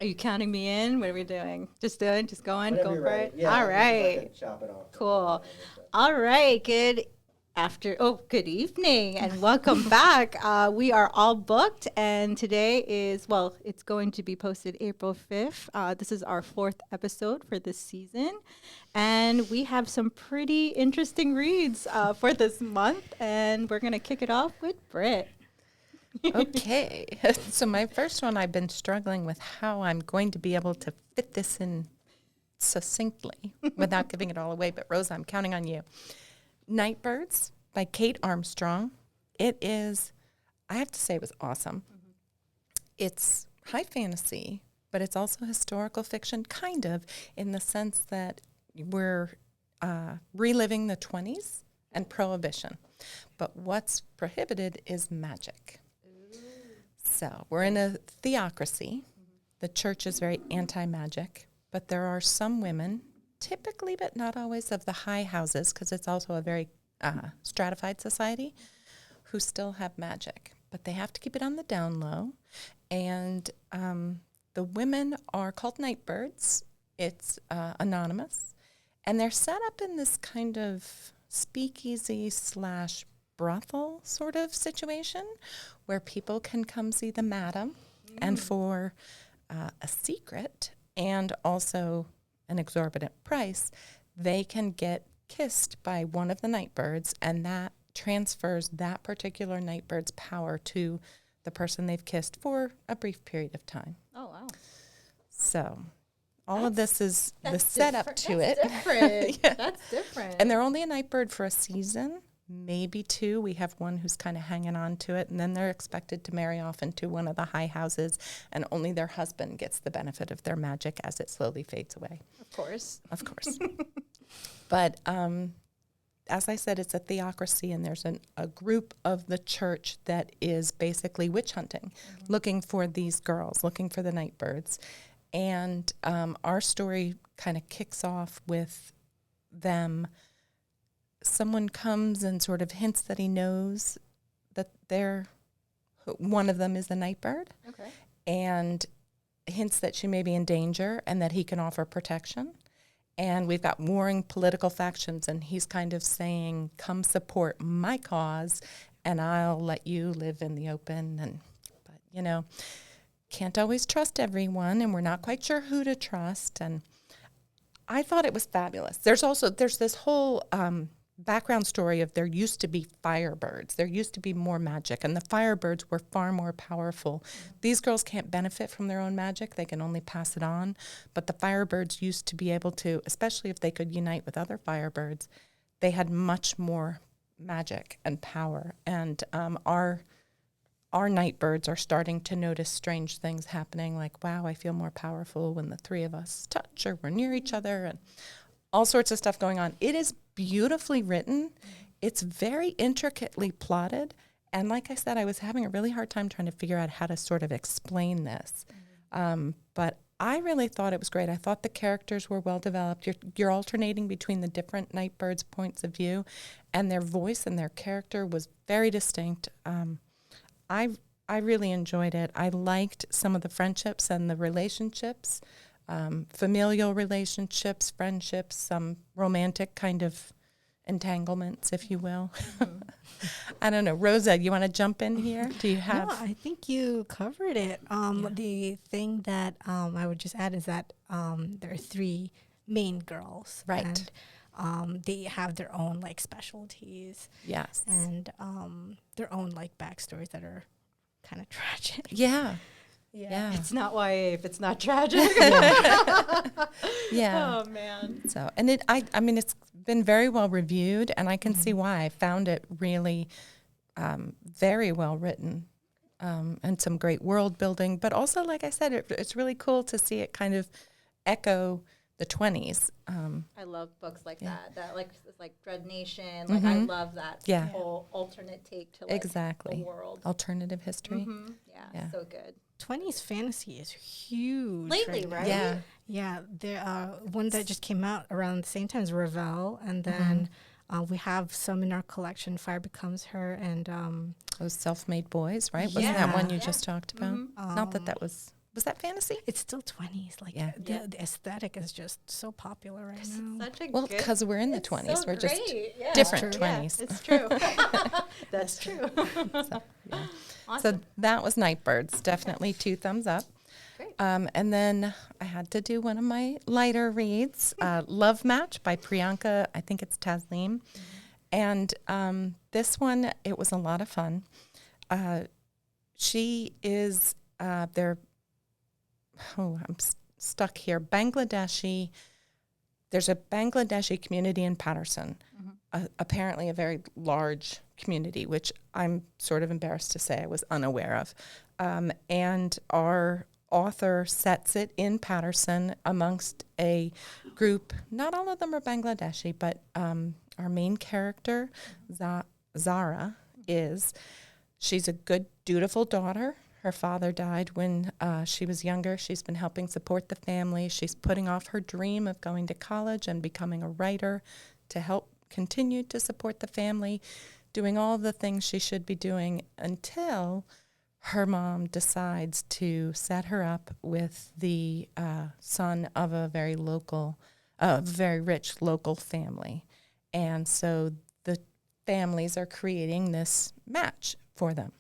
Are you counting me in? What are we doing? Just doing, just going, Whenever go you're for ready. it. Yeah, All I can just I right. can chop it off. Cool. All right. Good evening, and welcome back. We are all booked, and today is, well, it's going to be posted April 5th. This is our fourth episode for this season, and we have some pretty interesting reads for this month, and we're going to kick it off with Britt. Okay. So my first one, I've been struggling with how I'm going to be able to fit this in succinctly without giving it all away. But Rosa, I'm counting on you. Nightbirds by Kate Armstrong. It is, I have to say, it was awesome. It's high fantasy, but it's also historical fiction, kind of, in the sense that we're reliving the 20s and Prohibition. But what's prohibited is magic. So we're in a theocracy. The church is very anti-magic, but there are some women, typically but not always of the high houses, because it's also a very stratified society, who still have magic. But they have to keep it on the down low. And the women are called nightbirds. It's anonymous. And they're set up in this kind of speakeasy / brothel sort of situation where people can come see the madam and for a secret and also an exorbitant price, they can get kissed by one of the nightbirds, and that transfers that particular nightbird's power to the person they've kissed for a brief period of time. Oh, wow. So all of this is the That's setup to it. That's different. Yeah. That's different. And they're only a nightbird for a season, maybe two. We have one who's kind of hanging on to it, and then they're expected to marry off into one of the high houses, and only their husband gets the benefit of their magic as it slowly fades away. Of course. Of course. But as I said, it's a theocracy, and there's a group of the church that is basically witch hunting, looking for these girls, looking for the nightbirds. And our story kind of kicks off with them. Someone comes and sort of hints that he knows that one of them is a nightbird, Okay. and hints that she may be in danger and that he can offer protection. And we've got warring political factions, and he's kind of saying, come support my cause, and I'll let you live in the open. But, can't always trust everyone, and we're not quite sure who to trust. And I thought it was fabulous. There's this whole background story of there used to be firebirds. There used to be more magic, and the firebirds were far more powerful. These girls can't benefit from their own magic. They can only pass it on. But the firebirds used to be able to, especially if they could unite with other firebirds, they had much more magic and power. And our nightbirds are starting to notice strange things happening, like, wow, I feel more powerful when the three of us touch or we're near each other, and all sorts of stuff going on. It is beautifully written. It's very intricately plotted. And like I said, I was having a really hard time trying to figure out how to sort of explain this. But I really thought it was great. I thought the characters were well developed. You're alternating between the different nightbirds' points of view, and their voice and their character was very distinct. I really enjoyed it. I liked some of the friendships and the relationships, familial relationships, friendships, some romantic kind of entanglements, if you will. I don't know. Rosa, you want to jump in here? Do you have? No, I think you covered it. The thing that I would just add is that there are three main girls. Right. And they have their own like specialties Yes. and their own like backstories that are kind of tragic. Yeah. Yeah. It's not YA if it's not tragic. Yeah. Oh, man. So, and I mean, it's been very well reviewed, and I can see why. I found it really very well written, and some great world building. But also, like I said, it's really cool to see it kind of echo the 20s. I love books like Yeah. that. It's like Dread Nation. Like, I love that Yeah. whole alternate take to like Exactly. the world. Alternative history. Yeah, Yeah. so good. 20s fantasy is huge. Lately, now. right? Yeah. Yeah, there one that just came out around the same time is Ravel, and then we have some in our collection. Fire Becomes Her, and Those self-made boys, right? Wasn't that one you Yeah. just talked about? Not that was Was that fantasy? It's still 20s. Like Yeah. the aesthetic is just so popular right now. Such a Well, good- because we're in the it's 20s. so We're just great. Yeah. different Yeah, 20s. it's true. That's true. Yeah. Awesome. So that was Nightbirds. Definitely 2 thumbs up. Great. And then I had to do one of my lighter reads, Love Match by Priyanka, I think it's Taslim. And this one, it was a lot of fun. She is, I'm stuck here. There's a Bangladeshi community in Patterson, apparently a very large community, which I'm sort of embarrassed to say I was unaware of. And our author sets it in Patterson amongst a group. Not all of them are Bangladeshi, but our main character, Zara, she's a good, dutiful daughter. Her father died when she was younger. She's been helping support the family. She's putting off her dream of going to college and becoming a writer to help continue to support the family, doing all the things she should be doing until her mom decides to set her up with the son of a very rich local family. And so the families are creating this match for them.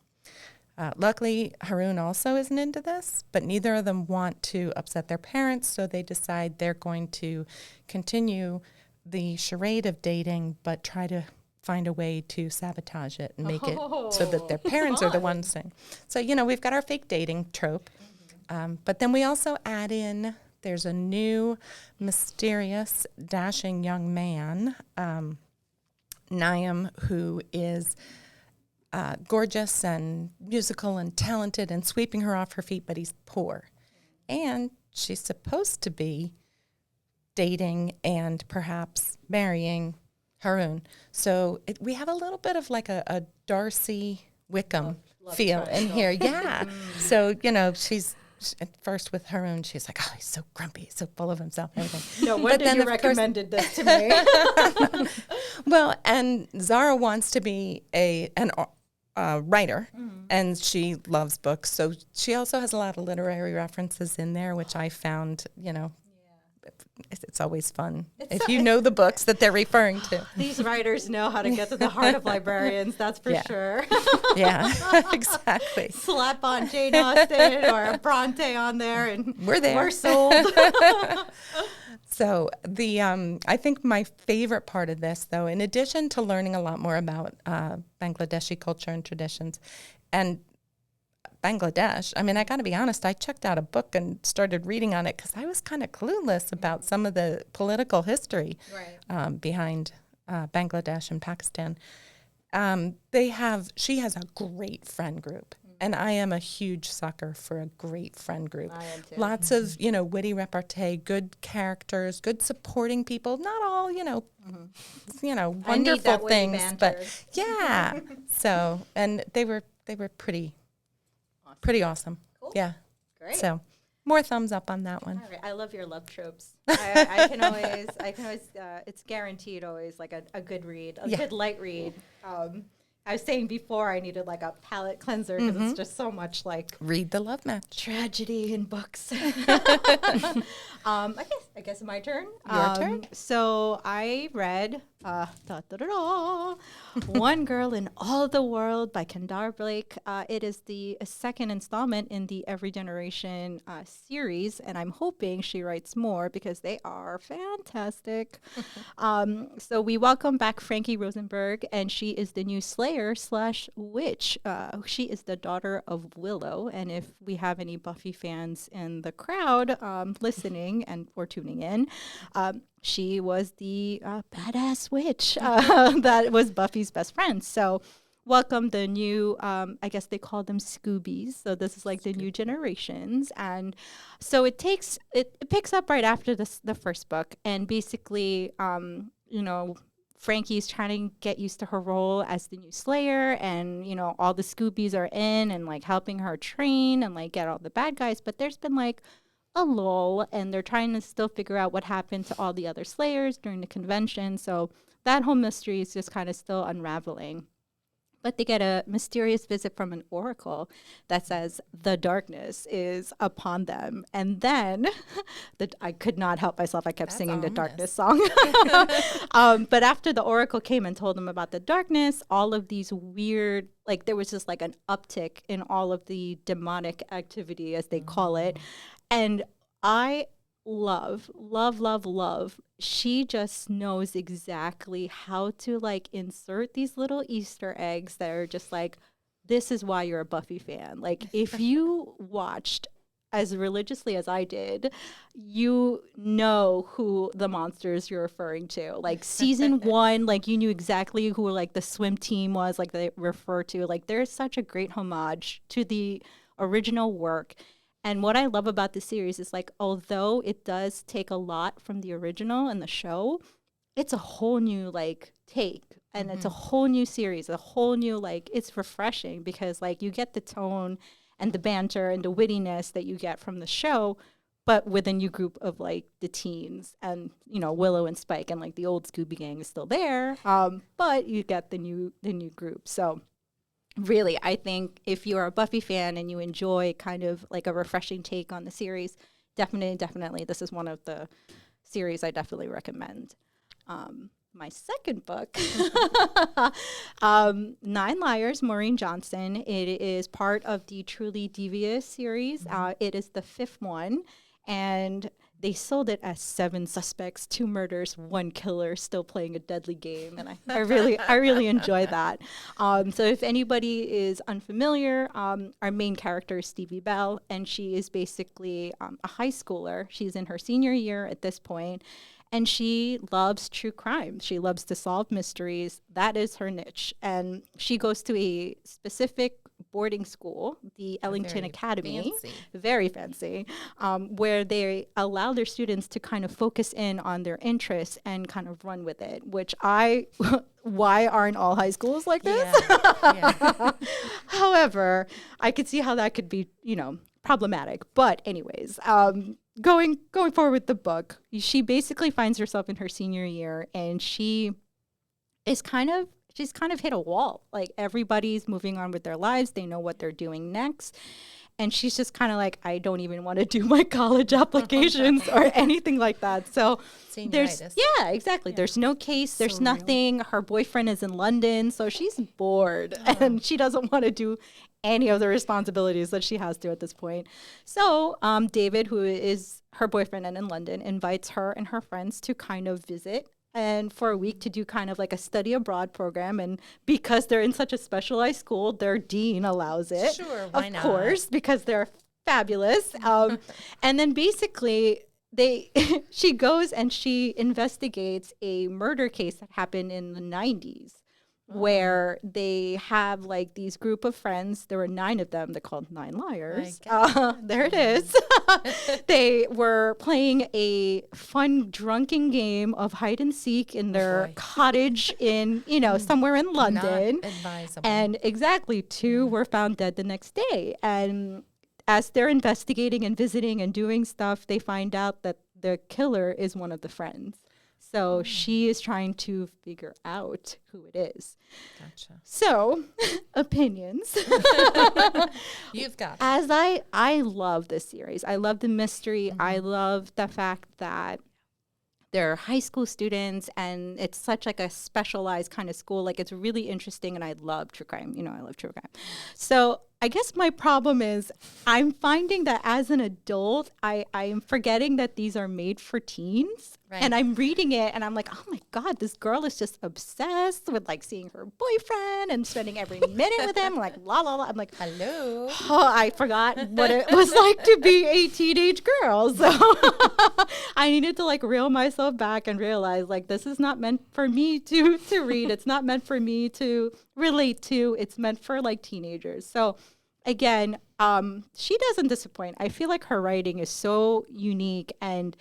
Luckily, Haroon also isn't into this, but neither of them want to upset their parents, so they decide they're going to continue the charade of dating, but try to find a way to sabotage it and make it so that their parents are the ones saying. So, we've got our fake dating trope, but then we also add in, there's a new, mysterious, dashing young man, Naim, who is gorgeous and musical and talented and sweeping her off her feet, but he's poor. And she's supposed to be dating and perhaps marrying Haroon. So we have a little bit of like a Darcy Wickham feel in here. Yeah. So, she's at first with Haroon, she's like, oh, he's so grumpy, he's so full of himself, everything. No wonder you recommended this to me. Well, and Zara wants to be an writer, and she loves books. So she also has a lot of literary references in there, which I found, it's always fun if you know the books that they're referring to. These writers know how to get to the heart of librarians, that's for sure. Yeah, exactly. Slap on Jane Austen or a Bronte on there, and we're there. We're sold. So I think my favorite part of this, though, in addition to learning a lot more about Bangladeshi culture and traditions, and Bangladesh, I mean, I got to be honest, I checked out a book and started reading on it because I was kind of clueless about some of the political history behind Bangladesh and Pakistan. She has a great friend group. And I am a huge sucker for a great friend group. I am too. Lots of, witty repartee, good characters, good supporting people. Not all, wonderful things, but yeah. So, and they were pretty awesome. Cool. Yeah. Great. So, more thumbs up on that one. All right. I love your love tropes. I can always, it's guaranteed always like a good read, a good light read. I was saying before I needed like a palate cleanser because it's just so much like read the love match tragedy in books. I guess my turn. Your turn. So I read One Girl in All the World by Kendare Blake. It is the second installment in the Every Generation series, and I'm hoping she writes more because they are fantastic. So we welcome back Frankie Rosenberg, and she is the new Slayer/witch. She is the daughter of Willow, and if we have any Buffy fans in the crowd listening or tuning in, she was the badass witch that was Buffy's best friend. So welcome the new, I guess they call them Scoobies. So this is like the new generations. And so it picks up right after the first book. And basically, Frankie's trying to get used to her role as the new Slayer. And, all the Scoobies are in and like helping her train and like get all the bad guys. But there's been like a lull, and they're trying to still figure out what happened to all the other Slayers during the convention. So that whole mystery is just kind of still unraveling. But they get a mysterious visit from an oracle that says the darkness is upon them. And then I could not help myself. I kept That's singing the ominous. darkness song. But after the oracle came and told them about the darkness, all of these weird, like there was just like an uptick in all of the demonic activity, as they call it. And I love. She just knows exactly how to like insert these little Easter eggs that are just like, this is why you're a Buffy fan. Like if you watched as religiously as I did, you know who the monsters you're referring to. Like season 1, like you knew exactly who like the swim team was, like they refer to. Like there's such a great homage to the original work. And what I love about the series is like, although it does take a lot from the original and the show, it's a whole new like take, and it's a whole new series, a whole new like, it's refreshing because like you get the tone and the banter and the wittiness that you get from the show, but with a new group of like the teens, and you know, Willow and Spike and like the old Scooby Gang is still there, but you get the new group. So really, I think if you're a Buffy fan and you enjoy kind of like a refreshing take on the series, definitely, this is one of the series I definitely recommend. My second book, Nine Liars, Maureen Johnson. It is part of the Truly Devious series. It is the 5th one, and they sold it as 7 suspects, 2 murders, 1 killer, still playing a deadly game, and I really enjoy that. So if anybody is unfamiliar, our main character is Stevie Bell, and she is basically a high schooler. She's in her senior year at this point, and she loves true crime. She loves to solve mysteries. That is her niche, and she goes to a specific boarding school, the Ellington Very Academy, fancy. very fancy, where they allow their students to kind of focus in on their interests and kind of run with it, which why aren't all high schools like this? Yeah. However, I could see how that could be, you know, problematic. But anyways, going forward with the book, she basically finds herself in her senior year, and she's kind of hit a wall. Like everybody's moving on with their lives. They know what they're doing next. And she's just kind of like, I don't even want to do my college applications or anything like that. So Senioritis. exactly. There's no case. There's So real. nothing. Her boyfriend is in London. So she's bored and she doesn't want to do any of the responsibilities that she has to at this point. So David, who is her boyfriend and in London, invites her and her friends to kind of visit and for a week to do kind of like a study abroad program. And because they're in such a specialized school, their dean allows it. Sure, why of not? course, because they're fabulous. And then basically she goes and she investigates a murder case that happened in the 90s. Where they have like these group of friends. There were 9 of them. They're called Nine Liars. There it is. They were playing a fun drunken game of hide and seek in their boy. cottage in, somewhere in London. Not advisable. And exactly 2 were found dead the next day. And as they're investigating and visiting and doing stuff, they find out that the killer is one of the friends. So she is trying to figure out who it is. Gotcha. So, opinions. You've got it. As I love this series. I love the mystery. I love the fact that they're high school students and it's such like a specialized kind of school. Like it's really interesting and I love true crime. I love true crime. So I guess my problem is I'm finding that as an adult, I am forgetting that these are made for teens. Right. And I'm reading it and I'm like, oh my God, this girl is just obsessed with like seeing her boyfriend and spending every minute with him. Like, la, la, la. I'm like, Hello. oh, I forgot what it was like to be a teenage girl. So I needed to like reel myself back and realize like, this is not meant for me to read. It's not meant for me to relate to. It's meant for like teenagers. So again, she doesn't disappoint. I feel like her writing is so unique, and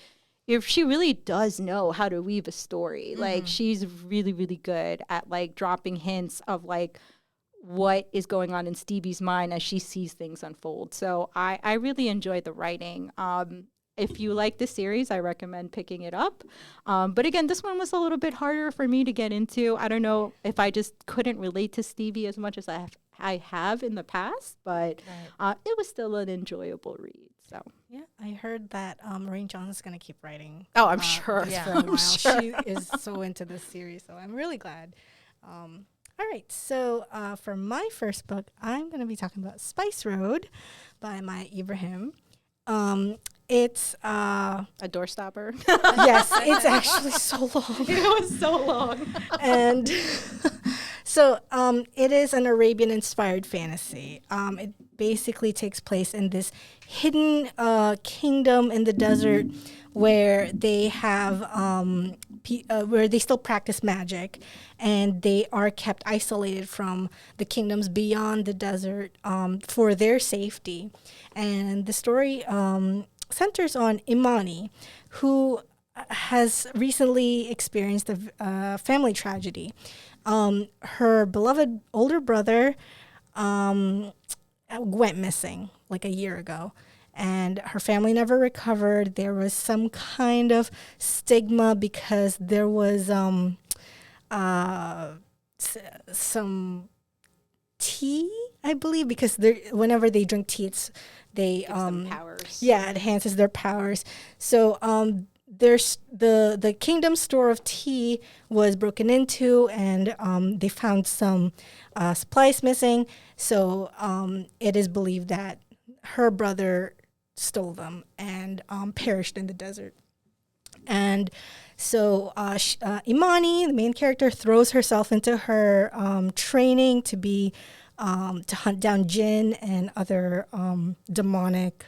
if she really does know how to weave a story, like she's really, really good at like dropping hints of like what is going on in Stevie's mind as she sees things unfold. So I really enjoy the writing. if you like the series, I recommend picking it up. But again, this one was a little bit harder for me to get into. I don't know if I just couldn't relate to Stevie as much as I have in the past, but it was still an enjoyable read. So Yeah, I heard that Maureen Jones is going to keep writing. Oh, I'm sure. this Yeah. for a while. sure. She is so into this series, so I'm really glad. All right, so for my first book, I'm going to be talking about Spice Road by Maya Ibrahim. It's A doorstopper. yes, it's actually so long. It was so long. And so it is an Arabian-inspired fantasy. It basically takes place in this hidden kingdom in the desert where they have where they still practice magic, and they are kept isolated from the kingdoms beyond the desert for their safety. And the story centers on Imani, who has recently experienced a family tragedy. Her beloved older brother went missing like a year ago, and her family never recovered. There was some kind of stigma because there was some tea, I believe, because whenever they drink tea, they Powers. yeah, it enhances their powers. So there's the kingdom store of tea was broken into, and they found some supplies missing. So it is believed that her brother stole them and perished in the desert. And so Imani, the main character, throws herself into her training to be to hunt down jinn and other demonic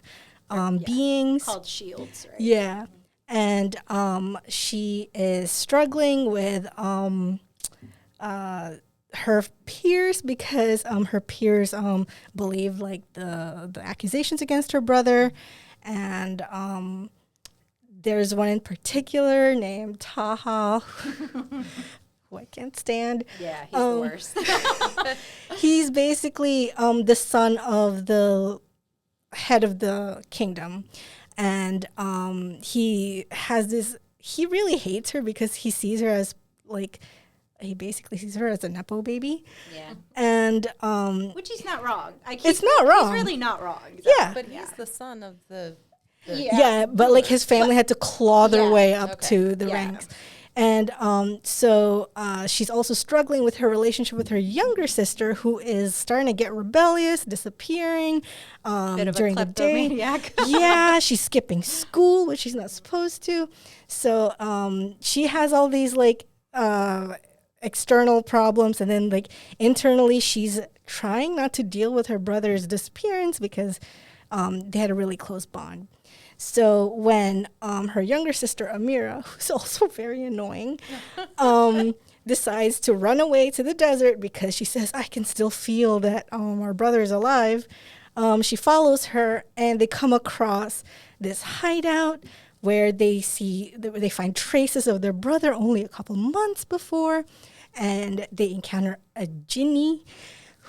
beings. Called shields, right? Yeah. And she is struggling with her peers because her peers believe like the accusations against her brother. And there's one in particular named Taha, who I can't stand. Yeah, he's the worst. He's basically the son of the head of the kingdom. And he really hates her because he sees her as he basically sees her as a Nepo baby. Yeah. And Which he's not wrong. It's not wrong. He's really not wrong. yeah. But he's the son of the Yeah, but like his family had to claw their way up to the Yeah. ranks. And so she's also struggling with her relationship with her younger sister, who is starting to get rebellious, disappearing Bit of during a the day. kleptomaniac. Yeah, she's skipping school, which she's not supposed to. So she has all these like external problems, and then like internally, she's trying not to deal with her brother's disappearance because they had a really close bond. So when her younger sister, Amira, who's also very annoying, decides to run away to the desert because she says, I can still feel that our brother is alive, she follows her, and they come across this hideout where they find traces of their brother only a couple months before, and they encounter a jinni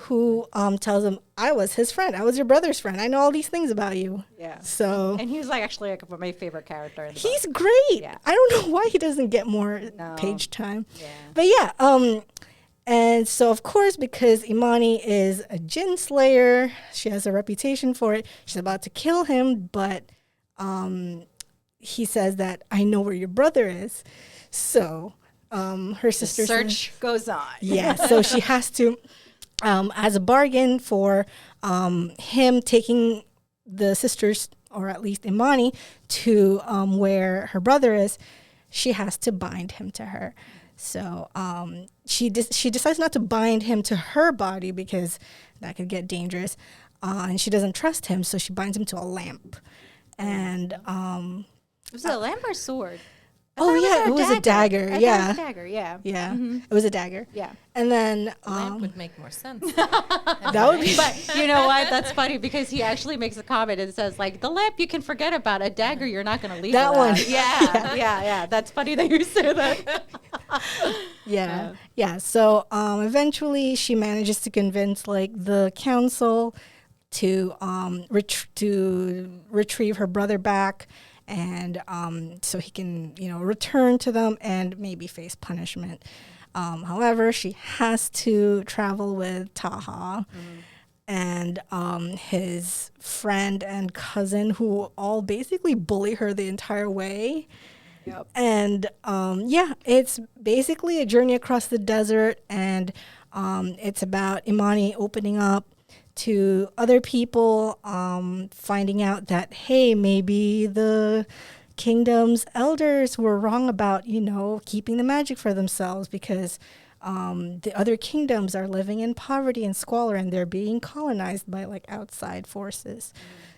who tells them, I was his friend. I was your brother's friend. I know all these things about you. Yeah. So And he was like actually like my favorite character in the book. he's great. Yeah. I don't know why he doesn't get more No. page time. Yeah. But yeah, and so of course, because Imani is a jinn slayer, she has a reputation for it. She's about to kill him, but he says that I know where your brother is. So her sister Search goes on. yeah, so she has to, as a bargain for him taking the sisters, or at least Imani, to where her brother is, she has to bind him to her. So she decides not to bind him to her body because that could get dangerous, and she doesn't trust him, so she binds him to a lamp. And Was it a lamp or a sword? it was a dagger. I thought it Yeah, was a dagger, yeah. yeah, it was a dagger. Yeah. And then lamp would make more sense. that would be. But you know what? That's funny because he actually makes a comment and says, like, the lamp you can forget about, a dagger you're not going to leave That without. one. Yeah. That's funny that you say that. Yeah. So eventually, she manages to convince like the council to retrieve her brother back, and so he can, return to them and maybe face punishment. However, she has to travel with Taha and his friend and cousin, who all basically bully her the entire way. Yep. And it's basically a journey across the desert, and it's about Imani opening up to other people, finding out that, hey, maybe the kingdom's elders were wrong about, keeping the magic for themselves, because the other kingdoms are living in poverty and squalor, and they're being colonized by like outside forces.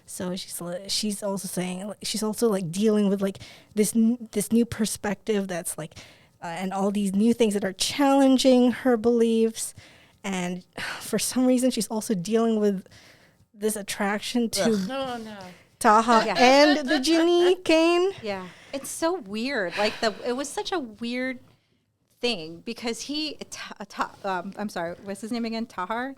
So she's also saying, she's also like dealing with like this new perspective that's like, and all these new things that are challenging her beliefs. And for some reason, she's also dealing with this attraction to Taha and the genie Kane. Yeah, it's so weird. Like it was such a weird thing because I'm sorry, what's his name again? Taha,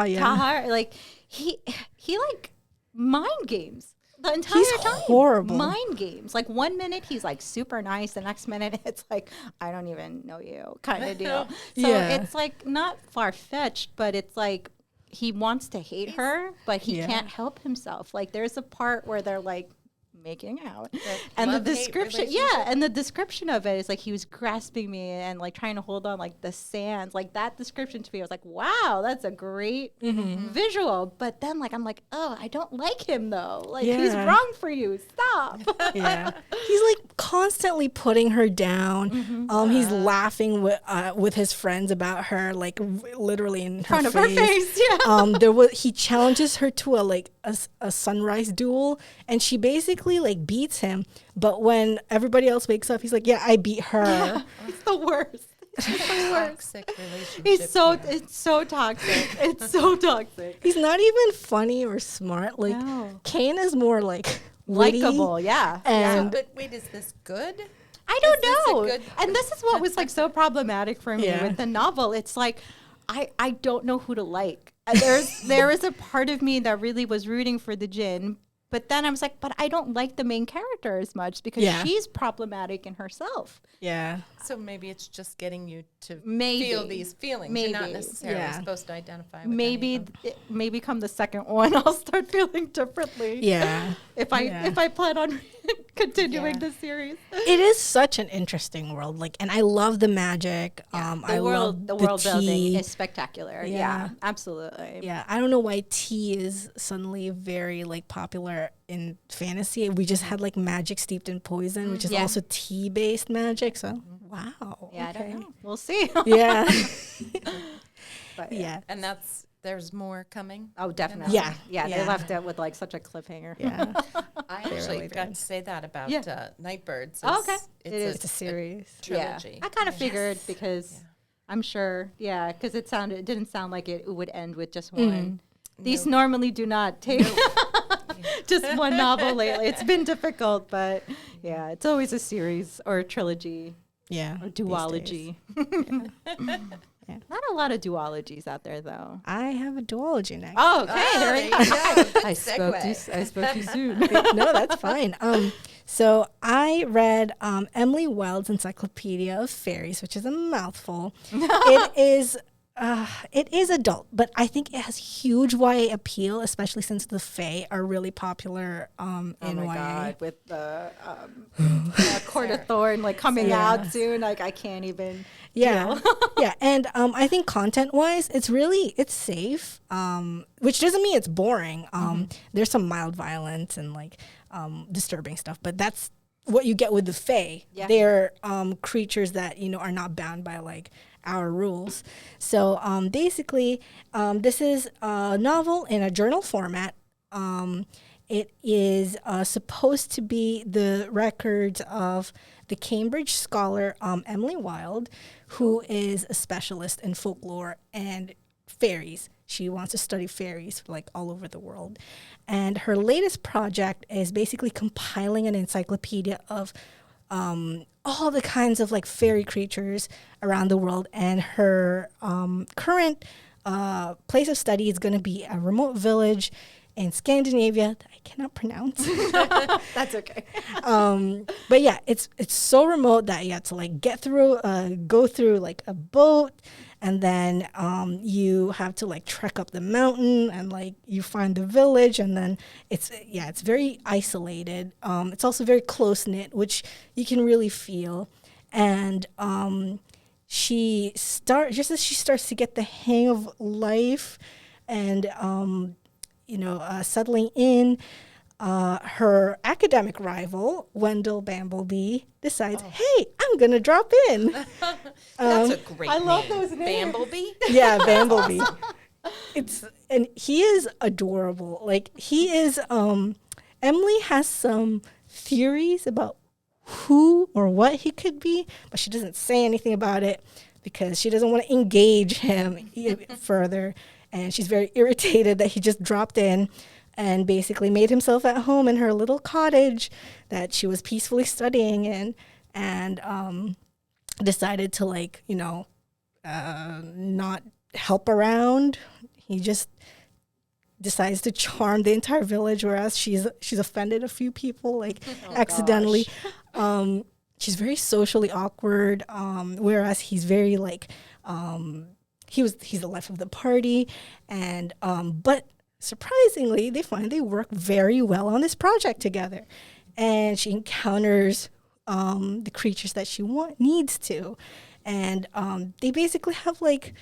yeah. Taha, like he like mind games the entire He's time. Horrible. Mind games. Like 1 minute he's like super nice, the next minute it's like I don't even know you kind of deal. So it's like not far fetched, but it's like he wants to hate her, but he can't help himself. Like there's a part where they're like making out, and the description, and the description of it is like he was grasping me and like trying to hold on like the sands. Like that description to me, I was like, wow, that's a great visual. But then like I'm like, oh, I don't like him though. Like he's wrong for you. Stop. He's like constantly putting her down. He's laughing with his friends about her, like literally in front of her face. Yeah. He challenges her to a sunrise duel, and she basically like beats him, but when everybody else wakes up, he's like, yeah, I beat her. It's the worst. Toxic relationship. It's so toxic. It's so toxic. He's not even funny or smart. Like Kane is more like likable, And but wait, is this good? I don't know. And this is what was like so problematic for me with the novel. It's like I don't know who to like. There is a part of me that really was rooting for the Jinn. But then I was like, but I don't like the main character as much because she's problematic in herself. Yeah. So maybe it's just getting you to feel these feelings. Maybe. You're not necessarily supposed to identify with maybe come the second one, I'll start feeling differently. Yeah. If I plan on continuing the series. It is such an interesting world. Like, and I love the magic. The world building is spectacular. Yeah, absolutely. Yeah. I don't know why tea is suddenly very like popular in fantasy. We just had like magic steeped in poison, which is also tea based magic. So wow. Yeah, I don't know. We'll see. Yeah. But, and there's more coming. Oh, definitely. Yeah. They left it with like such a cliffhanger. Yeah. I actually forgot to say that about Nightbirds. Okay. It's a series. Trilogy. I kind of figured because I'm sure, because it didn't sound like it would end with just one. These normally do not take just one novel lately. It's been difficult, but it's always a series or a trilogy. Yeah. Or duology. Not a lot of duologies out there, though. I have a duology next. Oh, okay. There you go. I spoke too soon. No, that's fine. So I read Emily Wilde's Encyclopedia of Fairies, which is a mouthful. It is adult, but I think it has huge YA appeal, especially since the Fae are really popular in YA. God, with the Court of Thorn like coming out soon, like I can't even. Yeah, and I think content-wise, it's safe, which doesn't mean it's boring. There's some mild violence and like disturbing stuff, but that's what you get with the Fae. Yeah. They're creatures that are not bound by like our rules. So basically, this is a novel in a journal format. It is supposed to be the records of the Cambridge scholar Emily Wilde, who is a specialist in folklore and fairies. She wants to study fairies like all over the world. And her latest project is basically compiling an encyclopedia of all the kinds of like fairy creatures around the world. And her current place of study is going to be a remote village in Scandinavia that I cannot pronounce. That's okay. But yeah, it's so remote that you have to like go through like a boat, and then you have to like trek up the mountain, and like you find the village, and then it's very isolated. It's also very close knit, which you can really feel. And just as she starts to get the hang of life, and settling in, her academic rival, Wendell Bamblebee, decides, hey, I'm going to drop in. That's a great I name. love those names. Bamblebee? Yeah, Bamblebee. And he is adorable. Like, he is, Emily has some theories about who or what he could be, but she doesn't say anything about it because she doesn't want to engage him further. And she's very irritated that he just dropped in and basically made himself at home in her little cottage that she was peacefully studying in, and decided to not help around. He just decides to charm the entire village, whereas she's offended a few people accidentally. She's very socially awkward, whereas he's very he's the life of the party, and but surprisingly, they find they work very well on this project together, and she encounters the creatures that she needs to, and they basically have like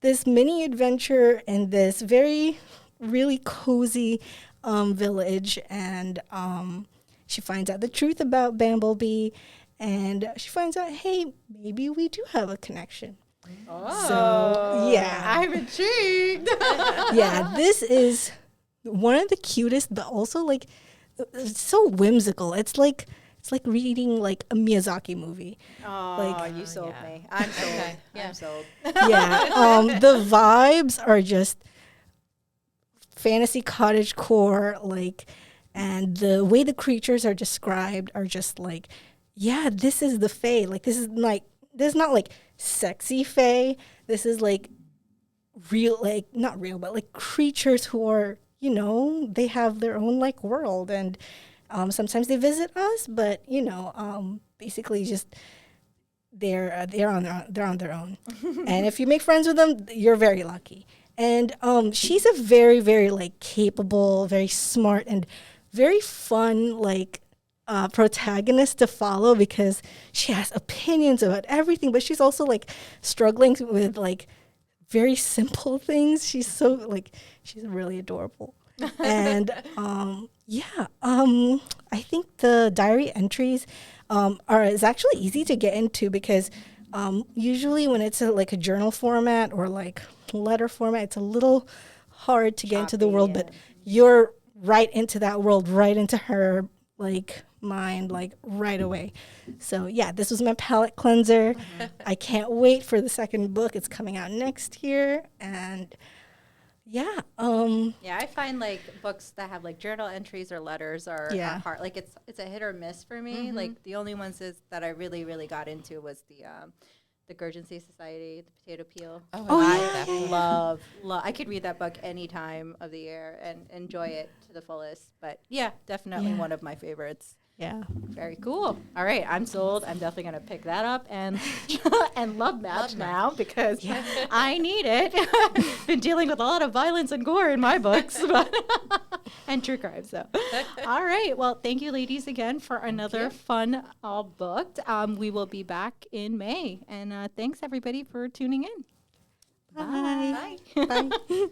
this mini adventure in this very really cozy village, and she finds out the truth about Bamblebee, and she finds out, hey, maybe we do have a connection. Oh, So, yeah. I'm intrigued. Yeah, this is one of the cutest, but also like it's so whimsical. It's like reading like a Miyazaki movie. Oh, you sold yeah. me. I'm sold. Okay, yeah. I'm sold. Yeah, the vibes are just fantasy cottage core, and the way the creatures are described are just like, yeah, this is the Fae. Like this is not like sexy Fae. This is like real, like not real, but like creatures who are, they have their own like world, and sometimes they visit us, but basically just they're on their own. And if you make friends with them, you're very lucky. And she's a very, very like capable, very smart, and very fun protagonist to follow, because she has opinions about everything, but she's also like struggling with like very simple things. She's really adorable. And I think the diary entries is actually easy to get into, because usually when it's like a journal format or like letter format, it's a little hard to get into the world, but you're right into that world, right into her like mind, like right away. So yeah, this was my palette cleanser. I can't wait for the second book. It's coming out next year, and yeah. Yeah, I find like books that have like journal entries or letters are hard. Like it's a hit or miss for me. Like the only ones that I really, really got into was the Gurgency Society, the Potato Peel. I love. I could read that book any time of the year and enjoy it to the fullest. But yeah, definitely one of my favorites. Yeah. Very cool. All right, I'm sold. I'm definitely going to pick that up and love match now, because I need it. Been dealing with a lot of violence and gore in my books, and true crime. So, all right. Well, thank you, ladies, again for another fun All Booked. We will be back in May, and thanks everybody for tuning in. Bye. Bye. Bye.